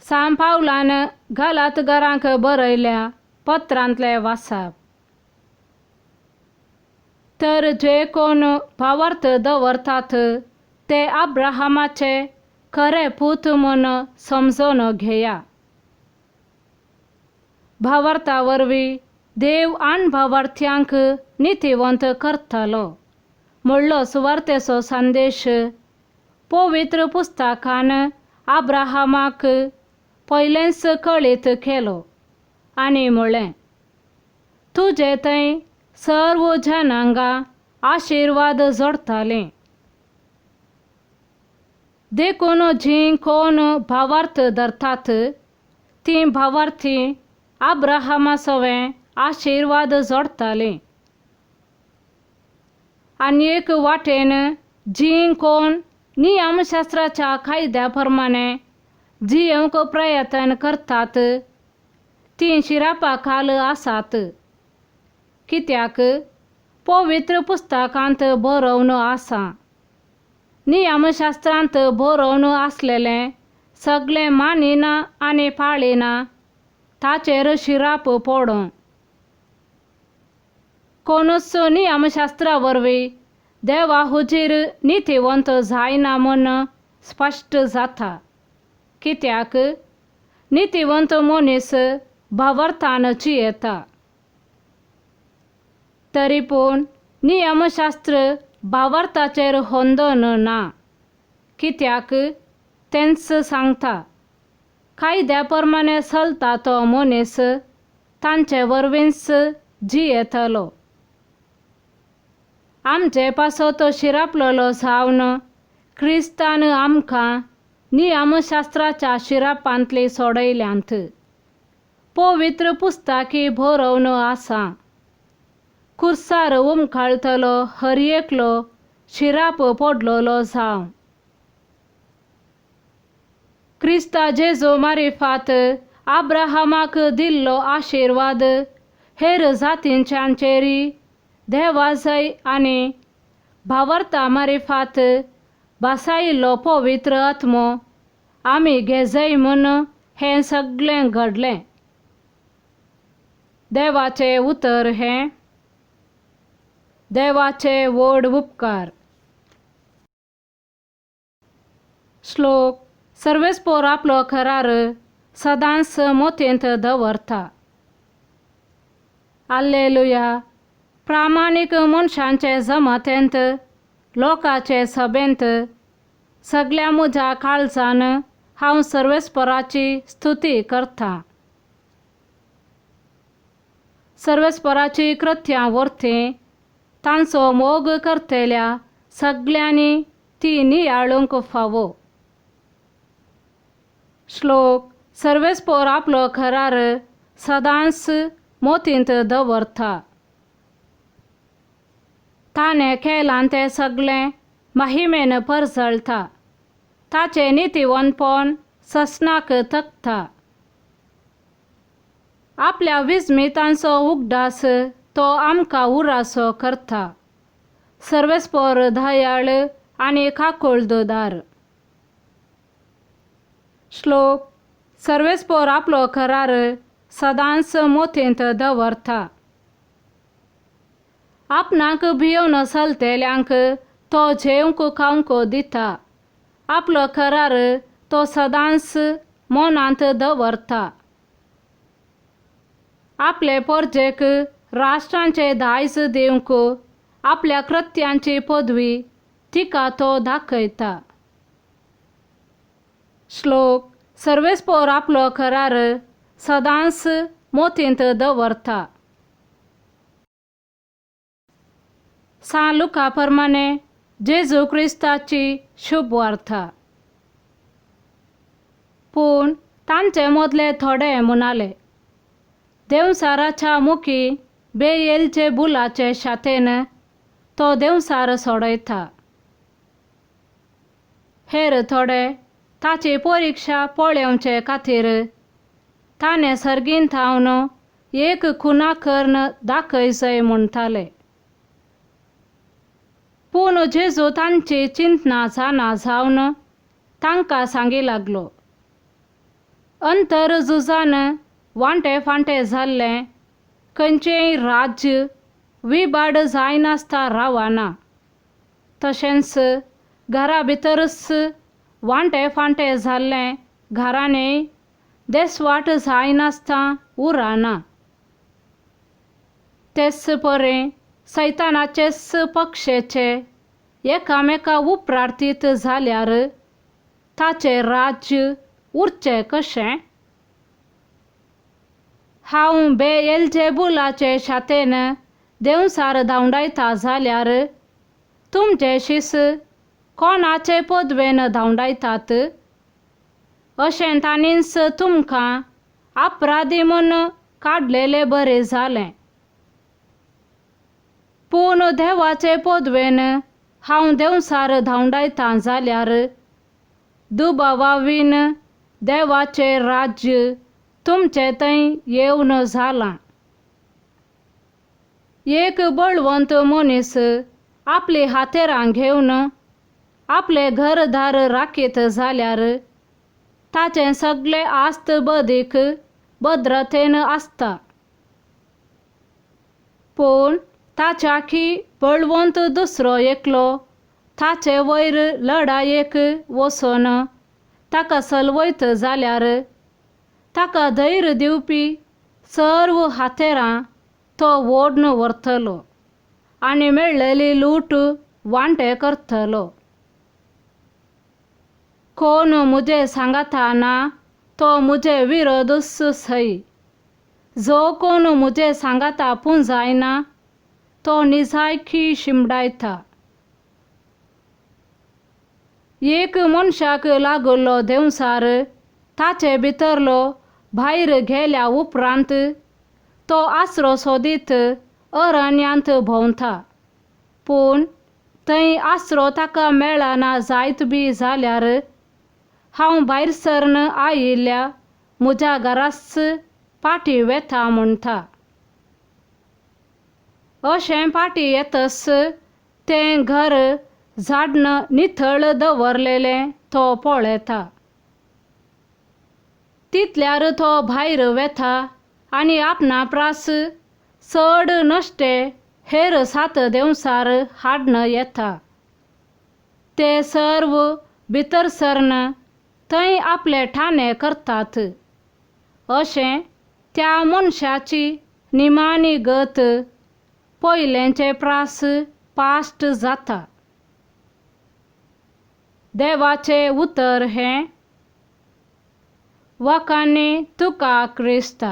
सांब पावलान गलातकारांक बरयल्या पत्रांतले वाचप. तर जे कोण भावार्थ दवरतात ते अब्राहमाचे खरे पूत म्हूण समजून घेया. भावार्था वरवीं देव आन भावार्थ्यांक नितीवंत करतलो म्हणलो सुवार्तेचो संदेश पवित्र पुस्तकान अब्राहमाक पयलेंच कळीत केलो आनी म्हळें, तुजे थंय सर्व जनांगा आशिर्वाद जोडटलें. देखून जीं कोण भावार्थ धरतात तीं भावार्थी अब्राहमासोवें आशिर्वाद जोडटलीं. आनी एक वाटेन जीं कोण नियमशास्त्राच्या कायद्या प्रमाणे जियोंक प्रयत्न करतात तीं शिरापा खाल आसात. कित्याक पवित्र पुस्तकांत बरोवन आसा, नियमशास्त्रांत बरोवन आसलेलें सगळें मानिना आनी पाळिना ताचेर शिराप पडों. कोणूच नियमशास्त्रा वरवीं देवा हुजीर नितीवंत जायना म्हूण स्पश्ट जाता. कित्याक नितीवंत मनीस भावार्थान जियेता. तरी पूण नियमशास्त्र भावार्थाचेर होंदन ना. कित्याक तेंच सांगता, कायद्या प्रमाणे चलता तो मनीस तांचे वरवींच जियेतलो. आमचे पासत शिरापलेलो जावन क्रिस्तान आमकां नियमशास्त्राच्या शिरापांतली सोडयल्यांत. पवित्र पुस्तकी बरोवन आसा, कुर्सार उमखळतलो हर एकलो शिराप पडलोलो जावं. क्रिस्ता जेजू मारिफात अब्राहमाक दिल्लो आशिर्वाद हेर जातींच्यांचेरी देवाजय आनी भावार्था मारिफात बसायिल्लो पवित्र आत्मो आमी घेजय म्हूण हें सगळें घडलें. देवाचें उतर हें देवाचे व्हड उपकार. श्लोक. सर्वेस्पोर आपलो करार सदांच मोतेंत दवरता. हाल्लेलुया. प्रामाणीक मनशांचे जमातेंत लोकांचे सभेंत सगळ्या म्हज्या काळजान हांव सर्वेस्पराची स्तुती करतां. सर्वेस्पराची कृत्यां वर्ती तांचो मोग करतल्या सगळ्यांनी ती नियाळूंक फावो. श्लोक. सर्वेस्पोर आपलो करार सदांच मोतींत दवरता. ताणें केलां तें सगळें महिमेन परजळटा. ताचें नितीवंतपण ससनाक थकता. आपल्या विस्मितांचो उगडास तो आमकां उरासो करता. सर्वेस्पोर दयाळ आनी काकुळदार. श्लोक. सर्वेस्पोर आपलो करार सदांच मोतींत दवरता. आपणाक भियोन चलतल्यांक तो जेवंक खावंक दिता. आपलो करार तो सदांच मनांत दवरता. आपले परजेक राष्ट्रांचे दायज दिवंक आपल्या कृत्यांची पदवी तिका तो दाखयता. श्लोक. सर्वेस्पोर आपलो करार सदांच मोतींत दवरता. सा लुका प्रमाणे जेजू क्रिस्ताची शुभ वार्ता. पूण तांचे मदले थोडे म्हणाले, देवसाराच्या मुखी बेएल्जेबुलाचे शातेन तो देवसार सोडयता. हेर थोडे ताची परीक्षा पळोवचे खातीर ताणें सर्गीन थावन एक खुनाकर्ण दाखयजय म्हणटाले. पूण जेजू तांची चिंतना जाणा जावन तांकां सांगी लागलो, अंतर झुजान वांटे फांटे जाल्लें खंयचेंय राज्य विबाड जायनासता रावना. तशेंच घरा भितरच वांटे फांटे जाल्लें घराणें देसवाट जायनासता उरना. तेच परें सैतानाचेच पक्षेचे एकामेका उपरार्थीत जाल्यार ताचें राज्य उरचें कशें? हांव बेएल्जेबुलाचे शातेन देंवसार धांवडायता जाल्यार तुमचे शीस कोणाचे पदवेन धांवडायतात? अशें तांणीच तुमकां अपराधी म्हूण काडलेलें बरें जालें. पूण देवाचे पदवेन हांव देंवसार धांवडायता जाल्यार दुबावावीन देवाचें राज्य तुमचे थंय येवन जालां. एक बळवंत मनीस आपली हातेरां घेवन आपले घरदार राखीत जाल्यार ताचें सगळें आस्त बदीक भद्रतेन आसता. पूण ताच्याकी बळवंत दुसरो एकलो ताचे वयर लढायेक वचोन ताका सलवयत जाल्यार ताका धैर्य दिवपी सर्व हातेरां तो ओडून व्हरतलो आनी मेळ्ळेली लूट वांटे करतलो. कोण मुझे सांगता ना तो मुझे विरोधूच सही. जो कोण मुझे सांगता पूण जायना तो निजायकी शिमडायता. एक मनशाक लागलो देंवसार ताचे भितरलो भायर गेल्या उपरांत तो आसरो सोदीत अरण्यांत भोंवता. पूण थंय आसरो ताका मेळना जायत बी जाल्यार हांव भायर सरन आयिल्ल्या म्हज्या घराच फाटीं वेता म्हणटा. अशें फाटीं येतस तें घर झाडन नितळ दवरलेलें तो पळयता. तितल्यार तो भायर वेता आनी आपणा प्रास चड नश्टे हेर सात देंवसार हाडन येता. ते सर्व भितर सरन थंय आपले ठाणे करतात. अशें त्या मनशाची निमाणी गत पयलेंचे प्रास पाश्ट जाता. देवाचें उतर हें: वखाणी तुका क्रिस्ता.